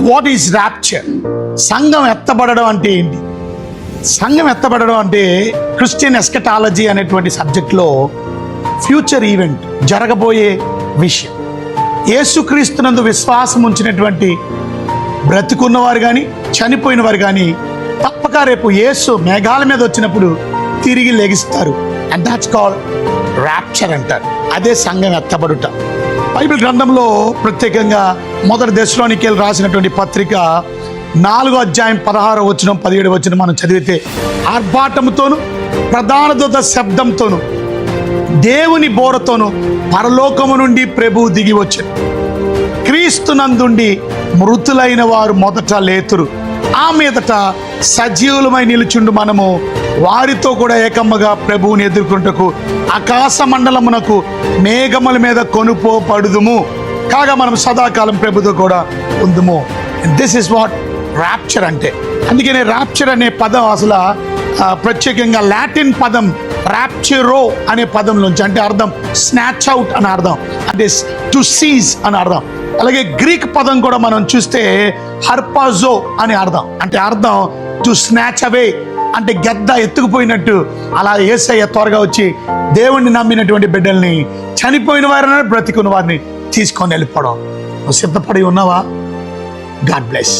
What is rapture? సంఘం ఎత్తబడడం అంటే ఏంటి? సంఘం ఎత్తబడడం అంటే క్రిస్టియన్ ఎస్కటాలజీ అనేటువంటి సబ్జెక్ట్లో ఫ్యూచర్ ఈవెంట్, జరగబోయే విషయం. యేసుక్రీస్తునందు విశ్వాసం ఉంచినటువంటి బ్రతికున్నవారు కానీ చనిపోయిన వారు కానీ తప్పక రేపు యేసు మేఘాల మీద వచ్చినప్పుడు తిరిగి లెగిస్తారు. అండ్ దాట్స్ కాల్డ్ ర్యాప్చర్ అంటారు. అదే సంఘం ఎత్తబడుట. బైబిల్ గ్రంథంలో ప్రత్యేకంగా మొదటి దశలోనికేయులు రాసినటువంటి పత్రిక 4వ అధ్యాయం 16వ వచనం 17వ వచనం మనం చదివితే, ఆర్భాటముతోను ప్రధాన దూత శబ్దంతోను దేవుని బోరతోను పరలోకము నుండి ప్రభువు దిగి వచ్చాడు. క్రీస్తునందుండి మృతులైన వారు మొదట లేతురు. ఆ మీదట సజీవులమై నిలుచుండు మనము వారితో కూడా ఏకమ్మగా ప్రభువుని ఎదుర్కొంటకు ఆకాశ మండలమునకు మేఘముల మీద కొనుపోబడుదుము. కాగా మనం సదాకాలం ప్రభుతో కూడా ఉందుము. దిస్ ఇస్ వాట్ ర్యాప్చర్ అంటే. అందుకనే ర్యాప్చర్ అనే పదం అసలు ప్రత్యేకంగా లాటిన్ పదం ర్యాప్చరో అనే పదం నుంచి, అంటే అర్థం స్నాచ్ అవుట్ అని అర్థం, అంటే టు సీజ్ అని అర్థం. అలాగే గ్రీక్ పదం కూడా మనం చూస్తే హర్పాజో అని అర్థం, అంటే అర్థం టు స్నాచ్ అవే, అంటే గద్ద ఎత్తుకుపోయినట్టు. అలా యేసయ్య త్వరగా వచ్చి దేవుణ్ణి నమ్మినటువంటి బిడ్డల్ని, చనిపోయిన వారిని బ్రతికున్న వారిని తీసుకొని వెళ్ళిపోవడం. నువ్వు సిద్ధపడి ఉన్నావా? God bless.